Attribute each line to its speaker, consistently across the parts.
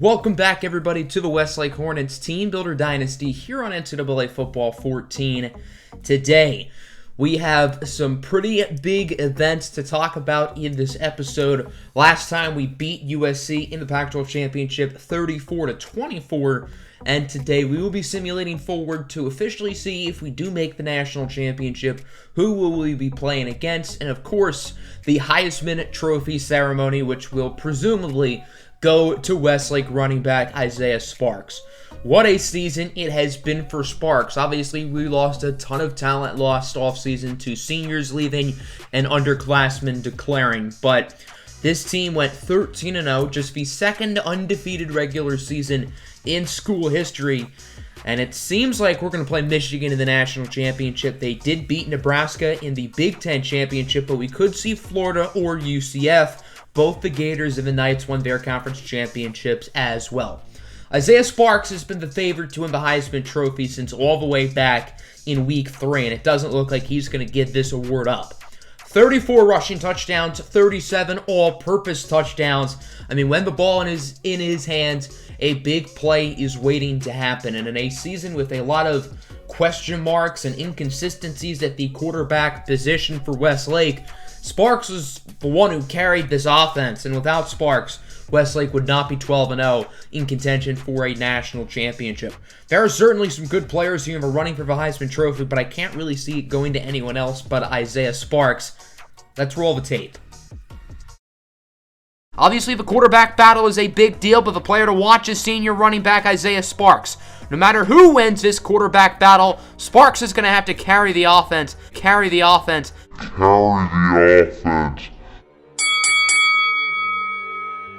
Speaker 1: Welcome back, everybody, to the Westlake Hornets Team Builder Dynasty here on NCAA Football 14. Today, we have some pretty big events to talk about in this episode. Last time, we beat USC in the Pac-12 Championship 34-24, and today we will be simulating forward to officially see if we do make the national championship, who will we be playing against, and of course, the HEISMAN Trophy ceremony, which will presumably go to Westlake running back Isaiah Sparks. What a season it has been for Sparks. Obviously, we lost a ton of talent last offseason to seniors leaving and underclassmen declaring, but this team went 13-0, just the second undefeated regular season in school history, and it seems like we're going to play Michigan in the national championship. They did beat Nebraska in the Big Ten championship, but we could see Florida or UCF. Both the Gators and the Knights won their conference championships as well. Isaiah Sparks has been the favorite to win the Heisman Trophy since all the way back in Week 3, and it doesn't look like he's going to give this award up. 34 rushing touchdowns, 37 all-purpose touchdowns. I mean, when the ball in his hands, a big play is waiting to happen. And in a season with a lot of question marks and inconsistencies at the quarterback position for Westlake, Sparks was the one who carried this offense, and without Sparks, Westlake would not be 12-0 in contention for a national championship. There are certainly some good players who are running for the Heisman Trophy, but I can't really see it going to anyone else but Isaiah Sparks. Let's roll the tape. Obviously, the quarterback battle is a big deal, but the player to watch is senior running back Isaiah Sparks. No matter who wins this quarterback battle, Sparks is going to have to carry the offense.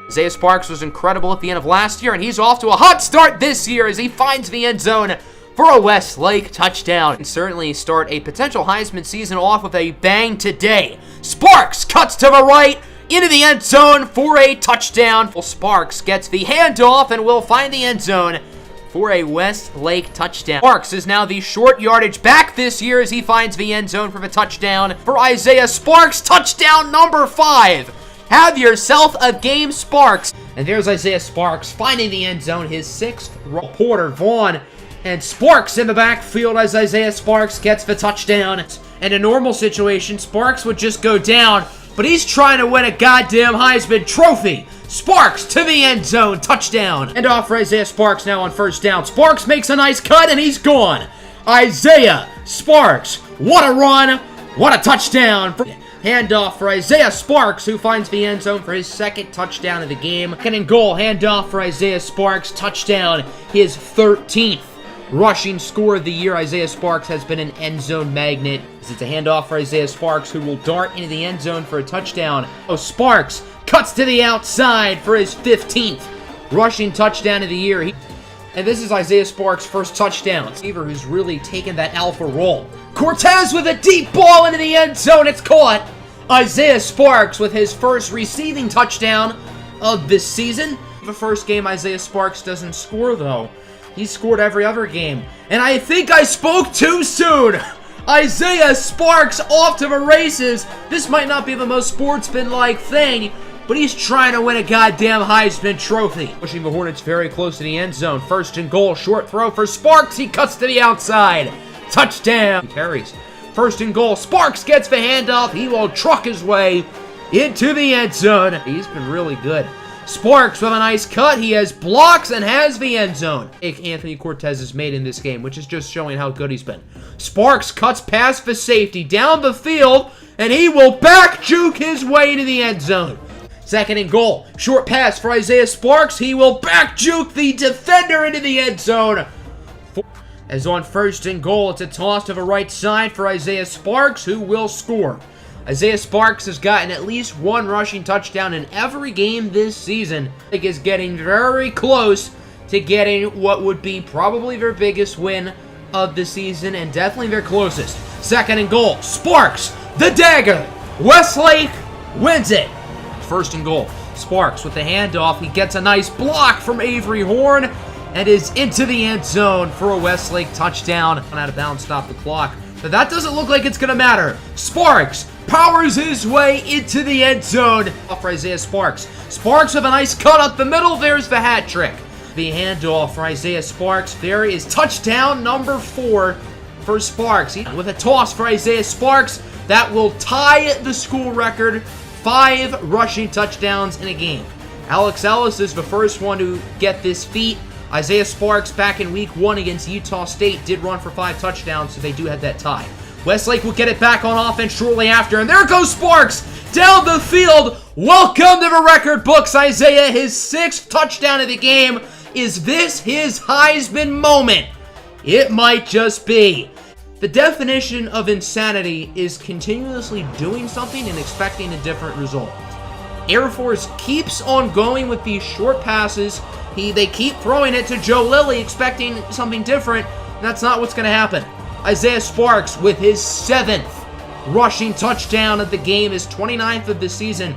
Speaker 1: Isaiah Sparks was incredible at the end of last year, and he's off to a hot start this year as he finds the end zone for a Westlake touchdown. And certainly start a potential Heisman season off with a bang today. Sparks cuts to the right into the end zone for a touchdown. Well, Sparks gets the handoff and will find the end zone for a Westlake touchdown. Sparks is now the short yardage back this year as he finds the end zone for the touchdown for Isaiah Sparks. Touchdown number 5. Have yourself a game, Sparks. And there's Isaiah Sparks finding the end zone, his 6th. Porter Vaughn and Sparks in the backfield as Isaiah Sparks gets the touchdown. In a normal situation, Sparks would just go down, but he's trying to win a goddamn Heisman Trophy. Sparks to the end zone, touchdown. And off for Isaiah Sparks now on first down. Sparks makes a nice cut, and he's gone. Isaiah Sparks, what a run, what a touchdown. Handoff for Isaiah Sparks, who finds the end zone for his 2nd touchdown of the game. Second and goal, handoff for Isaiah Sparks, touchdown, his 13th rushing score of the year. Isaiah Sparks has been an end zone magnet. It's a handoff for Isaiah Sparks, who will dart into the end zone for a touchdown. Oh, Sparks cuts to the outside for his 15th rushing touchdown of the year. And this is Isaiah Sparks' first touchdown. Receiver who's really taken that alpha role. Cortez with a deep ball into the end zone. It's caught. Isaiah Sparks with his first receiving touchdown of this season. The first game Isaiah Sparks doesn't score, though. He scored every other game. And I think I spoke too soon. Isaiah Sparks off to the races. This might not be the most sportsman-like thing, but he's trying to win a goddamn Heisman Trophy. Pushing the Hornets very close to the end zone. First and goal, short throw for Sparks. He cuts to the outside. Touchdown. Carries. First and goal. Sparks gets the handoff. He will truck his way into the end zone. He's been really good. Sparks with a nice cut. He has blocks and has the end zone. Anthony Cortez has made in this game, which is just showing how good he's been. Sparks cuts past the safety down the field, and he will back juke his way to the end zone. Second and goal. Short pass for Isaiah Sparks. He will back juke the defender into the end zone. As on first and goal, it's a toss to the right side for Isaiah Sparks, who will score. Isaiah Sparks has gotten at least 1 rushing touchdown in every game this season. I think is getting very close to getting what would be probably their biggest win of the season, and definitely their closest. Second and goal. Sparks, the dagger. Westlake wins it. First and goal. Sparks with the handoff. He gets a nice block from Avery Horn and is into the end zone for a Westlake touchdown. Out of bounds, stop the clock. But that doesn't look like it's going to matter. Sparks powers his way into the end zone for Isaiah Sparks. Sparks with a nice cut up the middle. There's the hat trick. The handoff for Isaiah Sparks. There is touchdown number 4 for Sparks. With a toss for Isaiah Sparks, that will tie the school record. 5 rushing touchdowns in a game. Alex Ellis is the first one to get this feat. Isaiah Sparks back in week 1 against Utah State did run for 5 touchdowns, so they do have that tie. Westlake will get it back on offense shortly after, and there goes Sparks down the field. Welcome to the record books, Isaiah. His 6th touchdown of the game. Is this his Heisman moment? It might just be. The definition of insanity is continuously doing something and expecting a different result. Air Force keeps on going with these short passes. They keep throwing it to Joe Lilly, expecting something different. That's not what's going to happen. Isaiah Sparks with his 7th rushing touchdown of the game, his 29th of the season.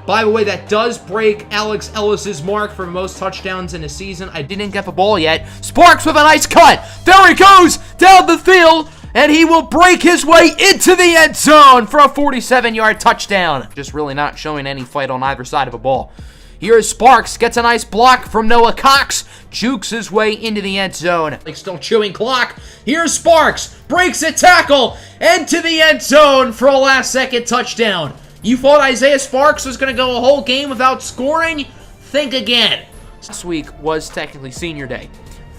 Speaker 1: By the way, that does break Alex Ellis's mark for most touchdowns in a season. I didn't get the ball yet. Sparks with a nice cut. There he goes down the field, and he will break his way into the end zone for a 47-yard touchdown. Just really not showing any fight on either side of a ball. Here's Sparks, gets a nice block from Noah Cox, jukes his way into the end zone. Still chewing clock. Here's Sparks, breaks a tackle, into the end zone for a last-second touchdown. You thought Isaiah Sparks was going to go a whole game without scoring? Think again. This week was technically senior day.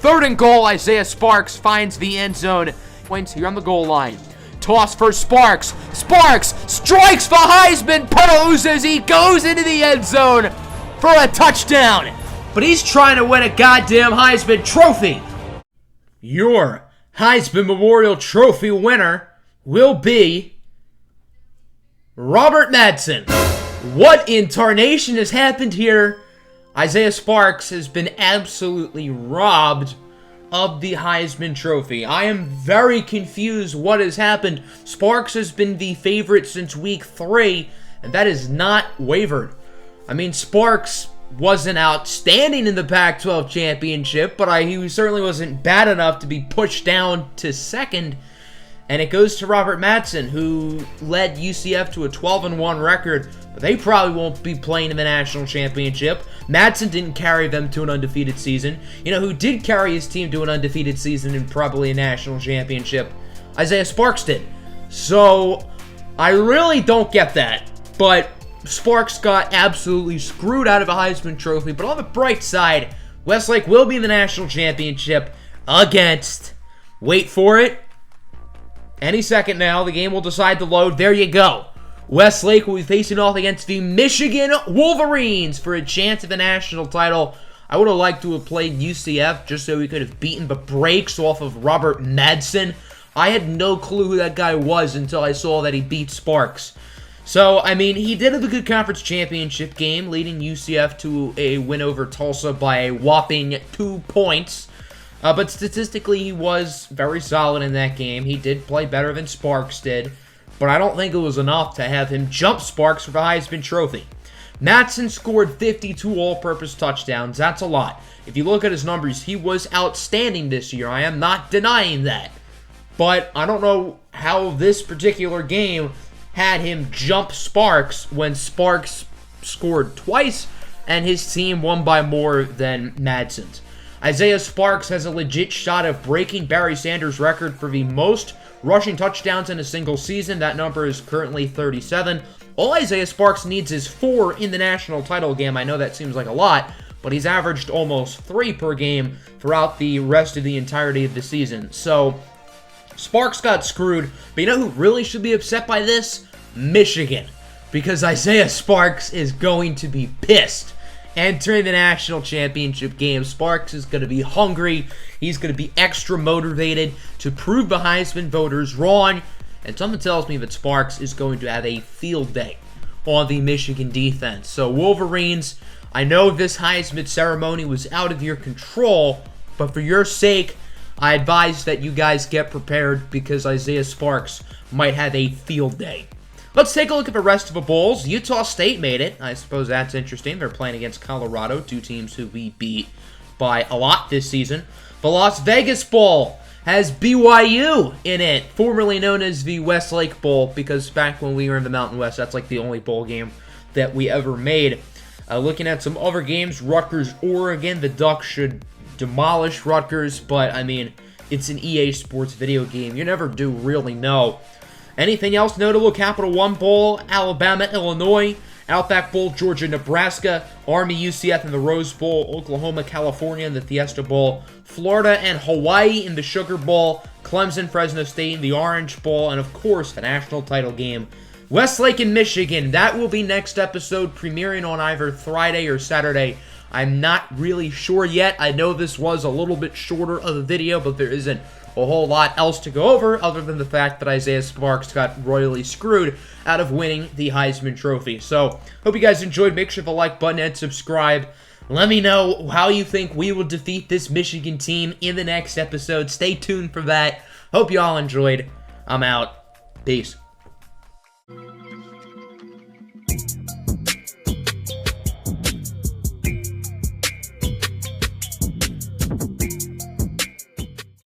Speaker 1: 3rd and goal, Isaiah Sparks finds the end zone. Points here on the goal line. Toss for Sparks. Sparks strikes the Heisman pose as he goes into the end zone for a touchdown. But he's trying to win a goddamn Heisman Trophy. Your Heisman Memorial Trophy winner will be Robert Madsen. What in tarnation has happened here? Isaiah Sparks has been absolutely robbed of the Heisman Trophy. I am very confused what has happened. Sparks has been the favorite since week 3, and that has not wavered. I mean, Sparks wasn't outstanding in the Pac-12 championship, but he certainly wasn't bad enough to be pushed down to 2nd. And it goes to Robert Madsen, who led UCF to a 12-1 record, but they probably won't be playing in the national championship. Madsen didn't carry them to an undefeated season. You know who did carry his team to an undefeated season and probably a national championship? Isaiah Sparks did. So, I really don't get that. But Sparks got absolutely screwed out of a Heisman Trophy. But on the bright side, Westlake will be in the national championship against, wait for it, any second now. The game will decide to load. There you go. Westlake will be facing off against the Michigan Wolverines for a chance at the national title. I would have liked to have played UCF just so we could have beaten the brakes off of Robert Madsen. I had no clue who that guy was until I saw that he beat Sparks. So, I mean, he did have a good conference championship game, leading UCF to a win over Tulsa by a whopping 2 points. But statistically, he was very solid in that game. He did play better than Sparks did, but I don't think it was enough to have him jump Sparks for the Heisman Trophy. Madsen scored 52 all-purpose touchdowns. That's a lot. If you look at his numbers, he was outstanding this year. I am not denying that. But I don't know how this particular game had him jump Sparks when Sparks scored twice and his team won by more than Madsen's. Isaiah Sparks has a legit shot of breaking Barry Sanders' record for the most rushing touchdowns in a single season. That number is currently 37. All Isaiah Sparks needs is 4 in the national title game. I know that seems like a lot, but he's averaged almost 3 per game throughout the rest of the entirety of the season. So, Sparks got screwed, but you know who really should be upset by this? Michigan. Because Isaiah Sparks is going to be pissed. Entering the national championship game, Sparks is going to be hungry. He's going to be extra motivated to prove the Heisman voters wrong. And something tells me that Sparks is going to have a field day on the Michigan defense. So, Wolverines, I know this Heisman ceremony was out of your control, but for your sake, I advise that you guys get prepared because Isaiah Sparks might have a field day. Let's take a look at the rest of the bowls. Utah State made it. I suppose that's interesting. They're playing against Colorado, 2 teams who we beat by a lot this season. The Las Vegas Bowl has BYU in it, formerly known as the Westlake Bowl, because back when we were in the Mountain West, that's like the only bowl game that we ever made. Looking at some other games, Rutgers, Oregon, the Ducks should demolish Rutgers, but I mean, it's an EA Sports video game. You never do really know. Anything else notable? Capital One Bowl, Alabama, Illinois, Outback Bowl, Georgia, Nebraska, Army, UCF in the Rose Bowl, Oklahoma, California in the Fiesta Bowl, Florida and Hawaii in the Sugar Bowl, Clemson, Fresno State in the Orange Bowl, and of course, the national title game, Westlake in Michigan. That will be next episode, premiering on either Friday or Saturday. I'm not really sure yet. I know this was a little bit shorter of a video, but there isn't a whole lot else to go over other than the fact that Isaiah Sparks got royally screwed out of winning the Heisman Trophy. So, hope you guys enjoyed. Make sure to like button and subscribe. Let me know how you think we will defeat this Michigan team in the next episode. Stay tuned for that. Hope you all enjoyed. I'm out. Peace.